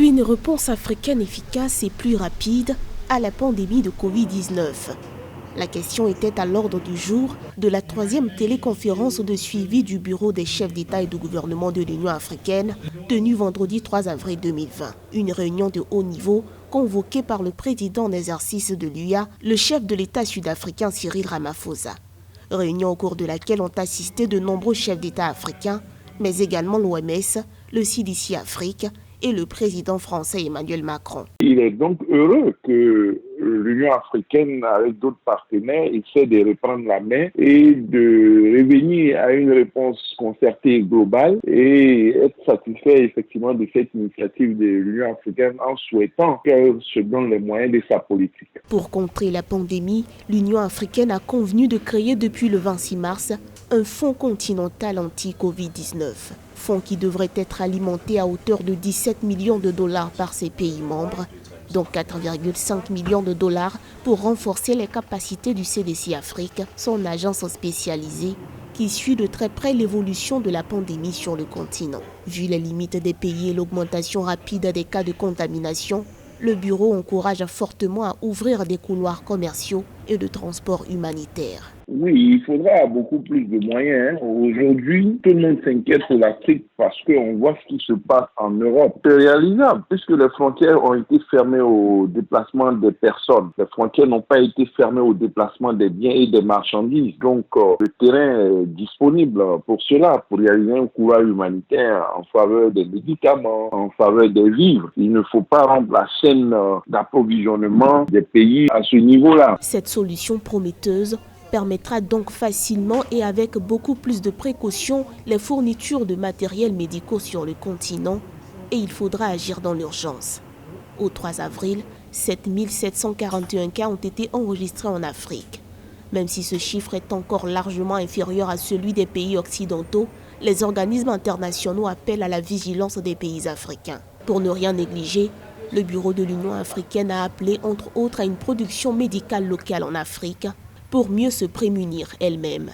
Une réponse africaine efficace et plus rapide à la pandémie de Covid-19. La question était à l'ordre du jour de la 3e téléconférence de suivi du Bureau des chefs d'État et de gouvernement de l'Union africaine, tenue vendredi 3 avril 2020. Une réunion de haut niveau convoquée par le président en exercice de l'UA, le chef de l'État sud-africain Cyril Ramaphosa. Réunion au cours de laquelle ont assisté de nombreux chefs d'État africains, mais également l'OMS, le CDC Afrique et le président français Emmanuel Macron. Il est donc heureux que l'Union africaine, avec d'autres partenaires, essaie de reprendre la main et de revenir à une réponse concertée et globale et être satisfait effectivement de cette initiative de l'Union africaine en souhaitant qu'elle se donne les moyens de sa politique. Pour contrer la pandémie, l'Union africaine a convenu de créer depuis le 26 mars un fonds continental anti-Covid-19. Fonds qui devrait être alimenté à hauteur de 17 millions de dollars par ses pays membres, dont 4,5 millions de dollars pour renforcer les capacités du CDC Afrique, son agence spécialisée, qui suit de très près l'évolution de la pandémie sur le continent. Vu les limites des pays et l'augmentation rapide des cas de contamination, le bureau encourage fortement à ouvrir des couloirs commerciaux et de transport humanitaire. Oui, il faudra beaucoup plus de moyens. Aujourd'hui, tout le monde s'inquiète pour l'Afrique parce qu'on voit ce qui se passe en Europe. C'est réalisable puisque les frontières ont été fermées au déplacement des personnes. Les frontières n'ont pas été fermées au déplacement des biens et des marchandises. Donc, le terrain est disponible pour cela, pour réaliser un couloir humanitaire en faveur des médicaments, en faveur des vivres. Il ne faut pas rendre la chaîne d'approvisionnement des pays à ce niveau-là. Cette solution prometteuse permettra donc facilement et avec beaucoup plus de précautions les fournitures de matériel médicaux sur le continent et il faudra agir dans l'urgence. Au 3 avril, 7741 cas ont été enregistrés en Afrique. Même si ce chiffre est encore largement inférieur à celui des pays occidentaux, les organismes internationaux appellent à la vigilance des pays africains. Pour ne rien négliger, le Bureau de l'Union africaine a appelé entre autres à une production médicale locale en Afrique pour mieux se prémunir elle-même.